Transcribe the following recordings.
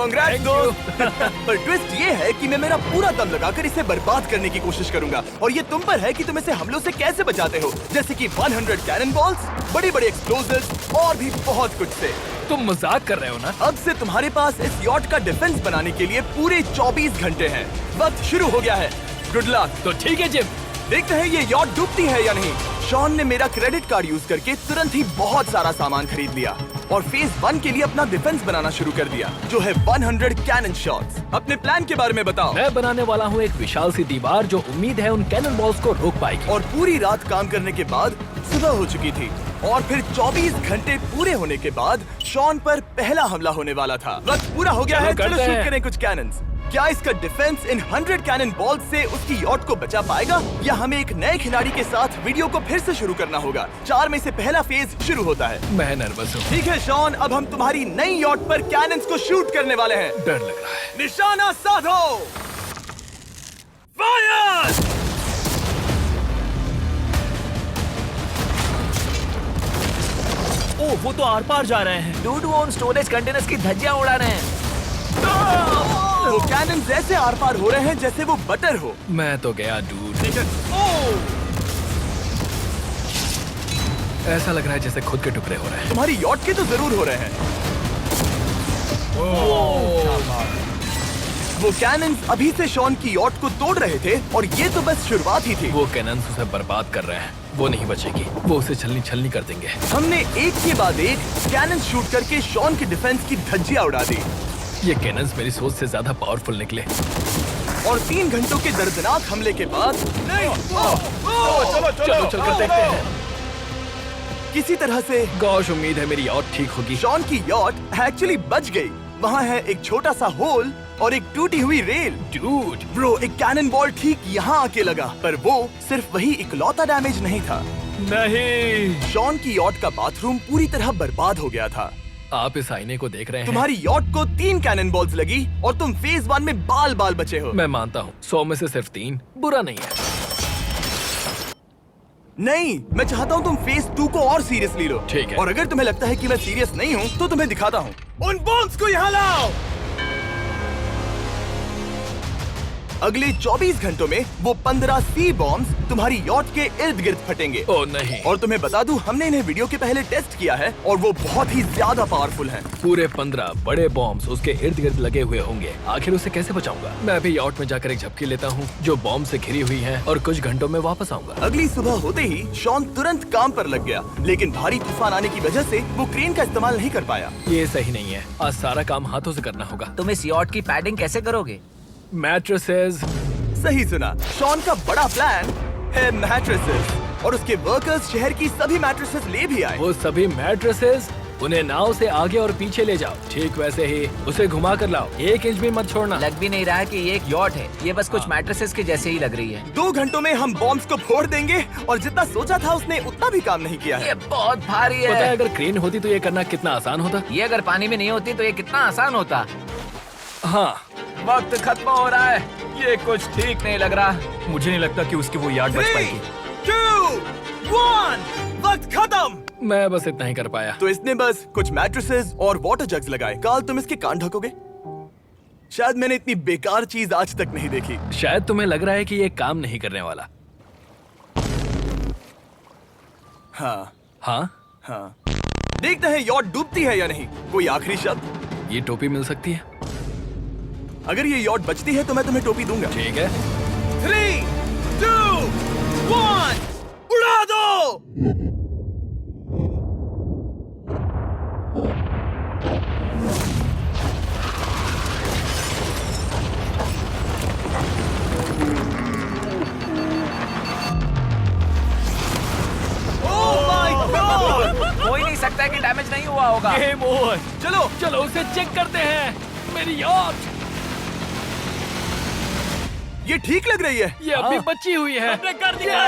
कांग्रेस दोस्त। पर ट्विस्ट ये है कि मैं मेरा पूरा दम लगाकर इसे बर्बाद करने की कोशिश करूंगा और ये तुम पर है कि तुम इसे हमलों से कैसे बचाते हो, जैसे कि 100 कैनन बॉल्स, बड़े-बड़े एक्सप्लोजिव्स और भी बहुत कुछ से। तुम मजाक कर रहे हो ना? अब से तुम्हारे पास इस यॉट का डिफेंस बनाने के लिए पूरे 24 घंटे हैं। वक्त शुरू हो गया है। Good luck. तो ठीक है जिम, देखते हैं ये यॉट डूबती है या नहीं। शॉन ने मेरा क्रेडिट कार्ड यूज करके तुरंत ही बहुत सारा सामान खरीद लिया और फेज 1 के लिए अपना डिफेंस बनाना शुरू कर दिया, जो है 100 कैनन शॉट्स। अपने प्लान के बारे में बताओ। मैं बनाने वाला हूँ एक विशाल सी दीवार जो उम्मीद है उन कैनन बॉल्स को रोक पाएगी। और पूरी रात काम करने के बाद सुबह हो चुकी थी और फिर 24 घंटे पूरे होने के बाद शॉन पर पहला हमला होने वाला था। वक्त पूरा हो गया है, चलो शूट करें कुछ कैनन्स। क्या इसका डिफेंस इन 100 कैनन बॉल्स से उसकी यॉट को बचा पाएगा या हमें एक नए खिलाड़ी के साथ वीडियो को फिर से शुरू करना होगा? 4 में से पहला फेज शुरू होता है। मैं नर्वस हूँ। ठीक है शॉन, अब हम तुम्हारी नई यॉट पर कैनन्स को शूट करने वाले हैं। डर लग रहा है। निशाना साधो। फायर! ओह, वो तो आर पार जा रहे हैं। डूड, वो उन स्टोरेज कंटेनर्स की धज्जियां उड़ा रहे हैं। वो कैनन ऐसे आर पार हो रहे हैं जैसे वो बटर हो। मैं तो गया डूड। ऐसा लग रहा है जैसे खुद के टुकड़े हो रहे हैं। तुम्हारी यॉट के तो जरूर हो रहे हैं। वो कैनन अभी से शॉन की यॉट को तोड़ रहे थे और ये तो बस शुरुआत ही थी। वो कैनन्स उसे बर्बाद कर रहे हैं। वो नहीं बचेगी। वो उसे छलनी छलनी कर देंगे। हमने एक के बाद एक कैनन शूट करके शॉन की डिफेंस की धज्जियां उड़ा दी। ये कैनन्स मेरी सोच से ज्यादा पावरफुल निकले। और 3 घंटों के दर्दनाक हमले के बाद चलो चलकर देखते हैं। किसी तरह से गॉश, उम्मीद है मेरी यॉट ठीक होगी। शॉन की यॉट एक्चुअली बच गई। वहाँ है एक छोटा सा होल और एक टूटी हुई रेल। डूड, ब्रो, एक कैनन बॉल ठीक यहाँ आके लगा, पर वो सिर्फ वही इकलौता डैमेज नहीं था। नहीं। शॉन की यॉट का बाथरूम पूरी तरह बर्बाद हो गया था। आप इस आईने को देख रहे हैं? तुम्हारी यॉट को 3 कैनन बॉल्स लगी और तुम फेज 1 में बाल बाल बचे हो। मैं मानता हूँ 100 में से सिर्फ 3 बुरा नहीं है। नहीं, मैं चाहता हूँ तुम फेज 2 को और सीरियसली लो। ठीक है। और अगर तुम्हें लगता है कि मैं सीरियस नहीं हूँ तो तुम्हें दिखाता हूँ। उन बॉम्ब्स को यहाँ लाओ। अगले 24 घंटों में वो 15 सी बॉम्ब्स तुम्हारी यॉट के इर्द गिर्द फटेंगे। ओह नहीं। और तुम्हें बता दूं, हमने इन्हें वीडियो के पहले टेस्ट किया है और वो बहुत ही ज्यादा पावरफुल हैं। पूरे 15 बड़े बॉम्ब्स उसके इर्द गिर्द लगे हुए होंगे। आखिर उसे कैसे बचाऊंगा? मैं भी यॉट में जाकर एक झपकी लेता हूँ जो बॉम्ब से घिरी हुई है और कुछ घंटों में वापस आऊंगा। अगली सुबह होते ही शॉन तुरंत काम पर लग गया, लेकिन भारी तूफान आने की वजह से वो क्रेन का इस्तेमाल नहीं कर पाया। ये सही नहीं है। आज सारा काम हाथों से करना होगा। तुम इस यॉट की पैडिंग कैसे करोगे? मैट्रेसेस। सही सुना, शॉन का बड़ा प्लान है मैट्रेसेस और उसके वर्कर्स शहर की सभी मैट्रेसेस ले भी आए। वो सभी मैट्रेसेस उन्हें नाव से आगे और पीछे ले जाओ। ठीक वैसे ही उसे घुमा कर लाओ। 1 इंच भी मत छोड़ना। लग भी नहीं रहा है कि ये एक यॉट है। ये बस कुछ मैट्रेसेस के जैसे ही लग रही है। 2 घंटों में हम बॉम्ब्स को फोड़ देंगे और जितना सोचा था उसने उतना भी काम नहीं किया है। ये बहुत भारी पता है है। अगर क्रेन होती तो ये करना कितना आसान होता। ये अगर पानी में नहीं होती तो ये कितना आसान होता। हाँ, वक्त खत्म हो रहा है। ये कुछ ठीक नहीं लग रहा। मुझे नहीं लगता कि उसकी वो याद बच 3, पाएगी। 2, 1, वक्त खत्म। मैं बस इतना ही कर पाया। तो इसने बस कुछ मैट्रेसेस और वाटर जग्स लगाए। काल, तुम इसके कान ढकोगे? शायद मैंने इतनी बेकार चीज आज तक नहीं देखी। शायद तुम्हें लग रहा है कि ये काम नहीं करने वाला। हाँ हाँ, हाँ, देखते हैं यॉट डूबती है या नहीं। कोई आखिरी शब्द? ये टोपी मिल सकती है। अगर ये यॉट बचती है तो मैं तुम्हें टोपी दूंगा। ठीक है। 3, 2, 1, उड़ा दो। हो ही नहीं सकता है कि डैमेज नहीं हुआ होगा। Game over. चलो चलो उसे चेक करते हैं। मेरी यॉट ये ठीक लग रही है। ये अभी बची हुई है। हमने कर दिया।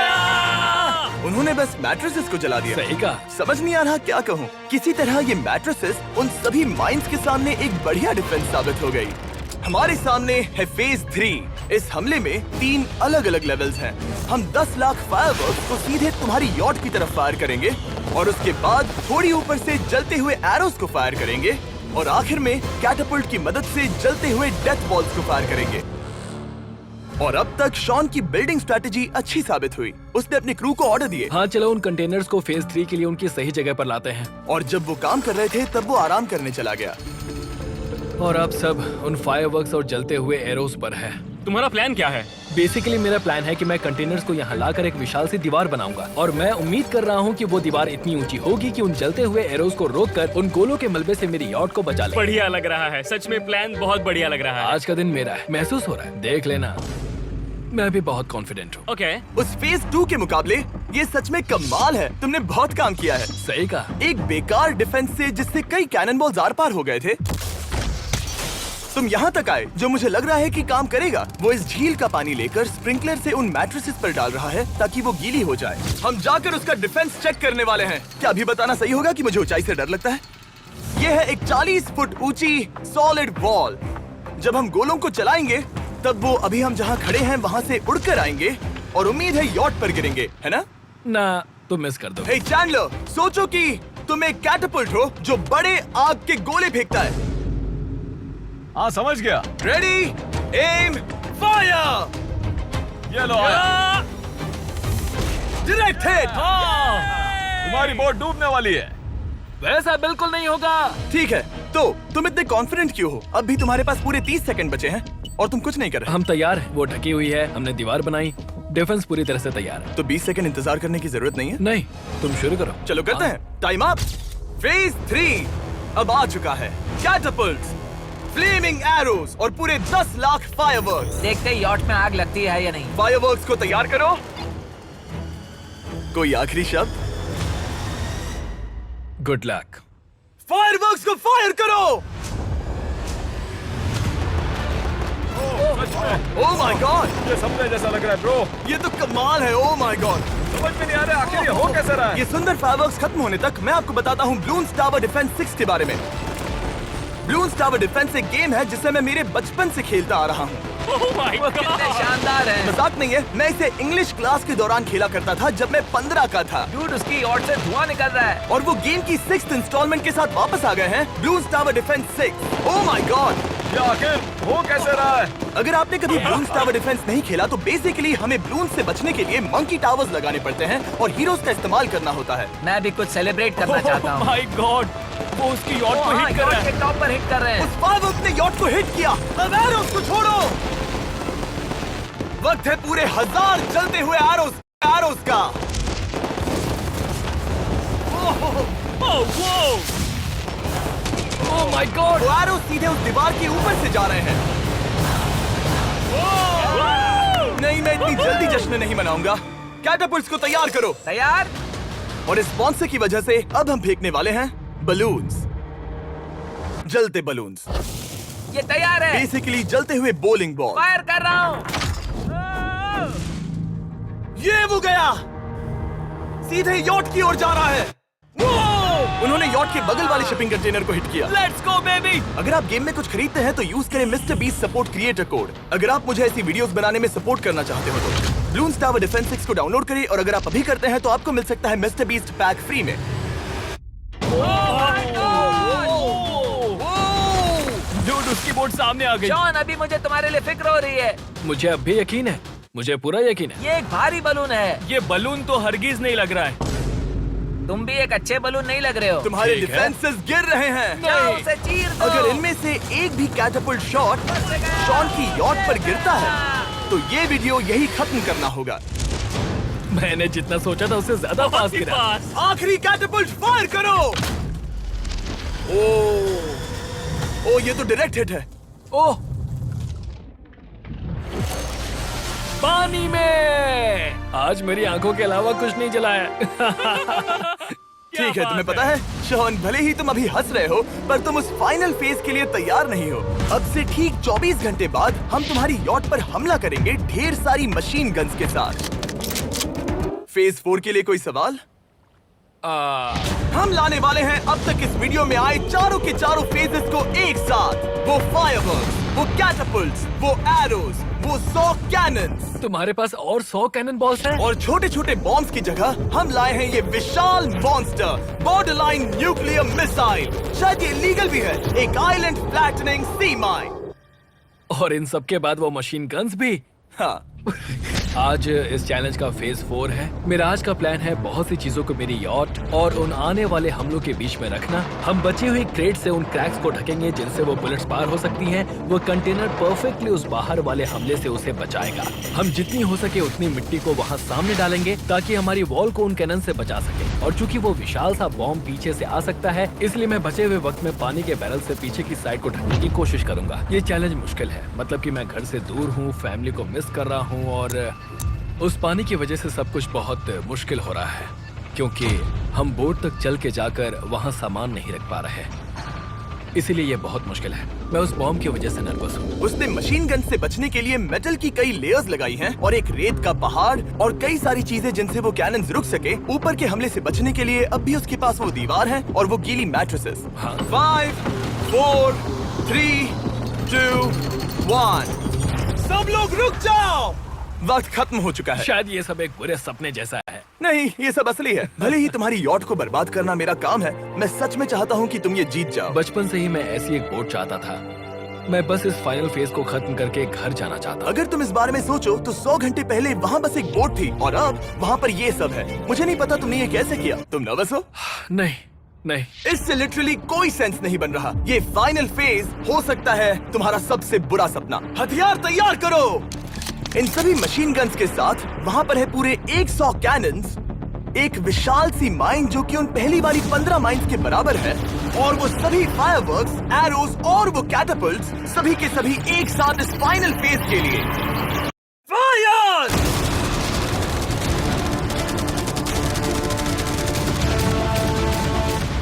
उन्होंने बस मैट्रेसेस को जला दिया। सही कहा। समझ नहीं आ रहा क्या कहूँ। किसी तरह ये मैट्रेसेस उन सभी माइंस के सामने एक बढ़िया डिफेंस साबित हो गई। हमारे सामने है फेज 3। इस हमले में 3 अलग अलग लेवल्स हैं। हम 10 लाख फायरवर्क्स को सीधे तुम्हारी यॉट की तरफ फायर करेंगे और उसके बाद थोड़ी ऊपर से जलते हुए एरोस को फायर करेंगे और आखिर में कैटापल्ट की मदद से जलते हुए डेथ बॉल्स को फायर करेंगे। और अब तक शॉन की बिल्डिंग स्ट्रेटेजी अच्छी साबित हुई। उसने अपने क्रू को ऑर्डर दिए हाँ चलो उन कंटेनर्स को फेज 3 के लिए उनकी सही जगह पर लाते हैं। और जब वो काम कर रहे थे तब वो आराम करने चला गया। और अब सब उन फायरवर्क्स और जलते हुए एरोस पर है। तुम्हारा प्लान क्या है? बेसिकली मेरा प्लान है कि मैं कंटेनर्स को यहाँ लाकर एक विशाल सी दीवार बनाऊंगा और मैं उम्मीद कर रहा हूँ कि वो दीवार इतनी ऊंची होगी कि उन जलते हुए एरोस को रोककर उन गोलों के मलबे से मेरी यॉट को बचा ले। बढ़िया लग रहा है, सच में प्लान बहुत बढ़िया लग रहा है। आज का दिन मेरा है, महसूस हो रहा है, देख लेना। मैं भी बहुत कॉन्फिडेंट हूँ। ओके। उस फेज 2 के मुकाबले ये सच में कमाल है। तुमने बहुत काम किया है। सही कहा। एक बेकार डिफेंस से जिससे कई कैनन बॉल्स आर पार हो गए थे, तुम यहाँ तक आए। जो मुझे लग रहा है कि काम करेगा, वो इस झील का पानी लेकर स्प्रिंकलर से उन मैट्रेसेस पर डाल रहा है ताकि वो गीली हो जाए। हम जाकर उसका डिफेंस चेक करने वाले हैं। क्या अभी बताना सही होगा कि मुझे ऊंचाई से डर लगता है? ये है एक 40 फुट ऊंची सॉलिड वॉल। जब हम गोलों को चलाएंगे तब वो अभी हम जहाँ खड़े हैं वहाँ से उड़कर आएंगे और उम्मीद है यॉट पर गिरेंगे, है ना? ना तुम मिस कर दो। हे चैंडलर, सोचो कि तुम एक कैटापल्ट हो जो बड़े आग के गोले फेंकता है। हाँ समझ गया। Ready, aim, fire. ये लो आया। Direct hit. तुम्हारी बोट डूबने वाली है। वैसा बिल्कुल नहीं होगा। ठीक है, तो तुम इतने कॉन्फिडेंट क्यों हो? अब भी तुम्हारे पास पूरे 30 सेकंड बचे हैं और तुम कुछ नहीं कर रहे। हम तैयार हैं। वो ढकी हुई है, हमने दीवार बनाई, डिफेंस पूरी तरह से तैयार है। तो 20 सेकंड इंतजार करने की जरूरत नहीं है। नहीं, तुम शुरू करो। चलो करते हैं। Time up. फेज 3 अब आ चुका है। कैटापल्ट्स, फ्लेमिंग एरोस और पूरे 10 लाख फायरवर्क्स। देखते ही यॉट में आग लगती है या नहीं। फायरवर्क्स को तैयार करो। कोई आखिरी शब्द? Good luck. फायरवर्क्स को फायर करो। ओह माय गॉड, ये सपने जैसा लग रहा है ब्रो। ये तो कमाल है। ओह माय गॉड, समझ में नहीं आ रहा आखिर ये हो कैसे रहा है। ये सुंदर फायरवर्क्स खत्म होने तक मैं आपको बताता हूँ ब्लून्स टावर डिफेंस 6 के बारे में। ब्लून्स टावर डिफेंस एक गेम है जिसे मैं मेरे बचपन से खेलता आ रहा हूँ। Oh my वो कितने God! शानदार हैं। मजाक नहीं है, मैं इसे इंग्लिश क्लास के दौरान खेला करता था जब मैं 15 का था। डूड, उसकी यॉट से धुआं निकल रहा है। और वो गेम की 6th इंस्टॉलमेंट के साथ वापस आ गए हैं, balloons tower defence 6। Oh my God, ये आखिर हो कैसे रहा है। अगर आपने कभी ब्लून्स टावर डिफेंस नहीं खेला तो बेसिकली हमें ब्लून्स से बचने के लिए मंकी टावर्स लगाने पड़ते हैं और हीरोज का इस्तेमाल करना होता है। मैं भी कुछ सेलिब्रेट करना चाहता हूँ। My God! वो उसकी यॉट को हिट कर रहा यॉट है। के टॉप पर हिट कर रहे हैं। उस फायरवर्क ने यॉट को हिट किया। अब एरोस को छोड़ो। वक्त है पूरे 1000 चलते हुए एरोस का। Oh my God. वो एरोस सीधे उस दीवार के ऊपर से जा रहे हैं। नहीं, मैं इतनी जल्दी जश्न नहीं मनाऊंगा। कैटापल्ट्स को तैयार करो। तैयार। और इस स्पॉन्सर की वजह से अब हम फेंकने वाले हैं बलून्स, जलते बलून्स। ये तैयार है। बेसिकली जलते हुए बोलिंग बॉल। फायर कर रहा हूँ। ये वो गया, सीधे यॉट की ओर जा रहा है। उन्होंने यॉट के बगल वाले शिपिंग कंटेनर को हिट किया। Let's go, baby! अगर आप गेम में कुछ खरीदते हैं तो यूज करें mister beast support creator code. अगर आप मुझे ऐसी वीडियोस बनाने में सपोर्ट करना चाहते हो तो ब्लून्स टावर डिफेंस 6 को डाउनलोड करें और अगर आप अभी करते हैं तो आपको मिल सकता है मिस्टर बीस्ट पैक फ्री में। Dude, उसकी बोट सामने आ गई। जॉन, अभी मुझे तुम्हारे लिए फिक्र हो रही है। मुझे अब भी यकीन है, मुझे पूरा यकीन है। ये एक भारी बलून है। ये बलून तो हरगिज नहीं लग रहा है। तुम भी एक अच्छे बलून नहीं लग रहे हो। तुम्हारे ठीक है। डिफेंसेस गिर रहे हैं। जाओ, उसे चीर दो। अगर इनमें से एक भी कैटापल्ट शॉट शॉन की यॉट पर गिरता है तो ये वीडियो यही खत्म करना होगा। मैंने जितना सोचा था उससे ज्यादा पास गिरा। पास। आखिरी कैटापल्ट फायर करो। ओ ये तो डायरेक्ट हिट है। ओह, पानी में। आज मेरी आंखों के अलावा कुछ नहीं जला है। ठीक है, तुम्हें पता है शॉन, भले ही तुम अभी हंस रहे हो पर तुम उस फाइनल फेज के लिए तैयार नहीं हो। अब से ठीक 24 घंटे बाद हम तुम्हारी यॉट पर हमला करेंगे ढेर सारी मशीन गन्स के साथ। फेज 4 के लिए कोई सवाल? हम लाने वाले हैं अब तक इस वीडियो में आए चारों के चारों फेजेस को एक साथ। वो फायरवर्क्स, वो कैटapults, वो एरोज, वो 100 cannons तुम्हारे पास और 100 कैनन बॉल्स हैं? और छोटे छोटे बॉम्ब्स की जगह हम लाए हैं ये विशाल मॉन्स्टर बॉर्डरलाइन न्यूक्लियर मिसाइल। शायद ये लीगल भी है, एक आइलैंड फ्लैटनिंग सी माइन। और इन सब के बाद वो मशीन गन्स भी। हाँ, आज इस चैलेंज का फेज 4 है। मेरा आज का प्लान है बहुत सी चीजों को मेरी यॉट और उन आने वाले हमलों के बीच में रखना। हम बचे हुए क्रेट से उन क्रैक्स को ढकेंगे जिनसे वो बुलेट्स पार हो सकती हैं। वो कंटेनर परफेक्टली उस बाहर वाले हमले से उसे बचाएगा। हम जितनी हो सके उतनी मिट्टी को वहाँ सामने डालेंगे ताकि हमारी वॉल को उन कैनन से बचा सके। और चूंकि वो विशाल सा बॉम्ब पीछे से आ सकता है, इसलिए मैं बचे हुए वक्त में पानी के बैरल से पीछे की साइड को ढकने की कोशिश करूंगा। ये चैलेंज मुश्किल है, मतलब कि मैं घर से दूर हूँ, फैमिली को मिस कर रहा हूँ और उस पानी की वजह से सब कुछ बहुत मुश्किल हो रहा है क्योंकि हम बोट तक चल के जाकर वहाँ सामान नहीं रख पा रहे। इसीलिए ये बहुत मुश्किल है। मैं उस बॉम्ब की वजह से नर्वस हूँ। उसने मशीन गन से बचने के लिए मेटल की कई लेयर्स लगाई हैं और एक रेत का पहाड़ और कई सारी चीजें जिनसे वो कैनन्स रुक सके। ऊपर के हमले से बचने के लिए अब भी उसके पास वो दीवार है और वो गीली मैट्रेसेस। हाँ। 5, 4, 3, 2, 1 सब लोग रुक जाओ, वक्त खत्म हो चुका है। शायद ये सब एक बुरे सपने जैसा है। नहीं, ये सब असली है। भले ही तुम्हारी यॉट को बर्बाद करना मेरा काम है, मैं सच में चाहता हूँ कि तुम ये जीत जाओ। बचपन से ही मैं ऐसी एक बोट चाहता था। मैं बस इस फाइनल फेज को खत्म करके घर जाना चाहता। अगर तुम इस बारे में सोचो तो 100 घंटे पहले वहाँ बस एक बोट थी और अब वहाँ पर ये सब है। मुझे नहीं पता तुमने ये कैसे किया। तुम नर्वस हो? नहीं नहीं, इससे लिटरली कोई सेंस नहीं बन रहा। ये फाइनल फेज हो सकता है तुम्हारा सबसे बुरा सपना। हथियार तैयार करो। इन सभी मशीन गन्स के साथ वहाँ पर है पूरे 100 कैनन्स, एक विशाल सी माइन जो कि उन पहली वाली 15 माइन्स के बराबर है, और वो सभी फायरवर्क्स, एरोज और वो कैटapults सभी के सभी एक साथ इस फाइनल फेज के लिए। फायर!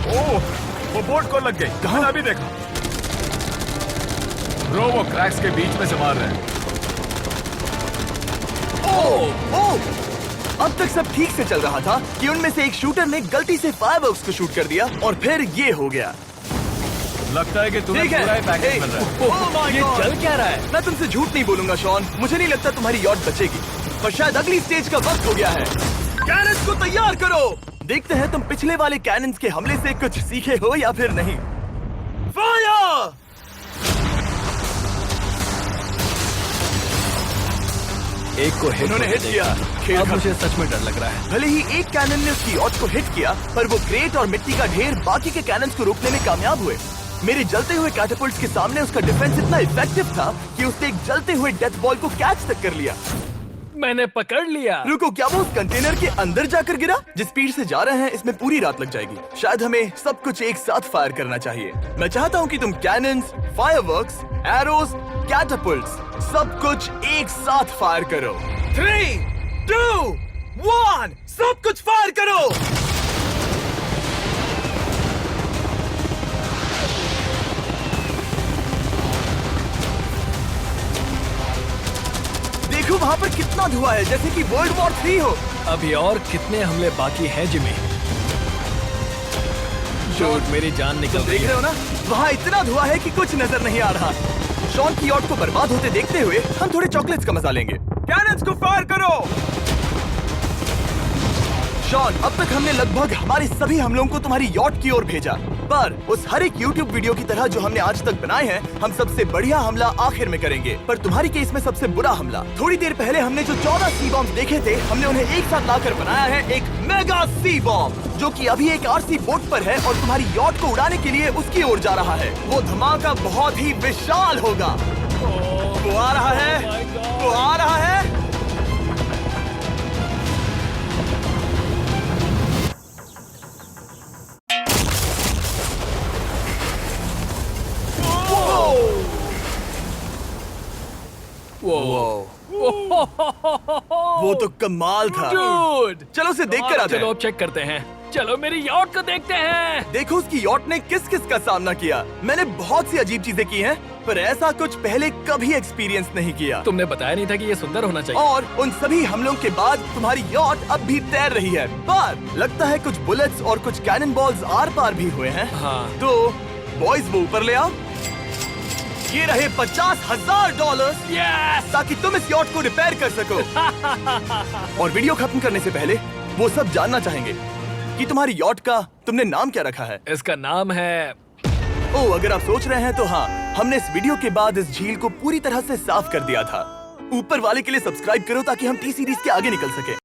ओह, वो बोट को लग गई। कहाँ? मैंने अभी देखा। ब्रो, वो क्रैक्स के बीच में से मार रहे हैं। ओह! अब तक सब ठीक से चल रहा था कि उनमें से एक शूटर ने गलती से फायरवर्क्स को शूट कर दिया और फिर ये हो गया। लगता है कि तुम्हें ठीक है। पूरा ही पैकेज Hey, मिल रहा है। oh my ये God! चल क्या रहा है? मैं तुमसे झूठ नहीं बोलूंगा शॉन, मुझे नहीं लगता तुम्हारी यॉट बचेगी। पर शायद अगली स्टेज का वक्त हो गया है। कैनन्स को तैयार करो। देखते हैं तुम पिछले वाले कैनन्स के हमले से कुछ सीखे हो या फिर नहीं। फायर! एक को हिट उन्होंने हिट किया। खेल अब खत्म। मुझे सच में डर लग रहा है। भले ही एक कैनन ने उसकी यॉट को हिट किया, पर वो क्रेट और मिट्टी का ढेर बाकी के कैनन्स को रोकने में कामयाब हुए। मेरे जलते हुए कैटapults के सामने उसका डिफेंस इतना इफेक्टिव था कि उसने एक जलते हुए डेथ बॉल को कैच तक कर लिया। मैंने पकड़ लिया। रुको, क्या वो उस कंटेनर के अंदर जाकर गिरा? जिस स्पीड से जा रहे हैं इसमें पूरी रात लग जाएगी। शायद हमें सब कुछ एक साथ फायर करना चाहिए। मैं चाहता हूँ कि तुम कैनन्स, फायरवर्क्स, एरोज, कैटapults सब कुछ एक साथ फायर करो। 3, 2, 1 सब कुछ फायर करो। देखो वहाँ पर कितना धुआं है, जैसे कि वर्ल्ड वॉर 3 हो। अभी और कितने हमले बाकी हैं जिमी? शूट, मेरी जान निकल तुम रही देख रहे है। हो ना, वहाँ इतना धुआं है कि कुछ नजर नहीं आ रहा। शॉन की यॉट को बर्बाद होते देखते हुए हम थोड़े चॉकलेट्स का मजा लेंगे। कैनन्स को फायर करो। शॉन, अब तक हमने लगभग हमारे सभी हमलों को तुम्हारी यॉट की ओर भेजा, पर उस हर एक YouTube वीडियो की तरह जो हमने आज तक बनाए हैं, हम सबसे बढ़िया हमला आखिर में करेंगे। पर तुम्हारी केस में सबसे बुरा हमला। थोड़ी देर पहले हमने जो 14 सी बॉम्ब देखे थे, हमने उन्हें एक साथ लाकर बनाया है एक मेगा सी बॉम्ब, जो कि अभी एक RC बोट पर है और तुम्हारी यॉट को उड़ाने के लिए उसकी ओर जा रहा है। वो धमाका बहुत ही विशाल होगा। वो आ रहा है, वो आ रहा है। वो तो कमाल था। Dude! चलो उसे देख कर आते चलो हैं। अब चेक करते हैं। चलो मेरी यॉट को देखते हैं। देखो उसकी यॉट ने किस किस का सामना किया। मैंने बहुत सी अजीब चीजें की हैं, पर ऐसा कुछ पहले कभी एक्सपीरियंस नहीं किया। तुमने बताया नहीं था कि ये सुंदर होना चाहिए। और उन सभी हमलों के बाद तुम्हारी यॉट अब भी तैर रही है, पर लगता है कुछ बुलेट्स और कुछ कैनन बॉल्स आर पार भी हुए हैं। हाँ। तो बॉयज वो ऊपर ले आओ। ये रहे $50,000 ताकि तुम इस यॉट को रिपेयर कर सको। और वीडियो खत्म करने से पहले वो सब जानना चाहेंगे कि तुम्हारी यॉट का तुमने नाम क्या रखा है। इसका नाम है ओह, अगर आप सोच रहे हैं तो हाँ, हमने इस वीडियो के बाद इस झील को पूरी तरह से साफ कर दिया था। ऊपर वाले के लिए सब्सक्राइब करो ताकि हम टी सीरीज के आगे निकल सके।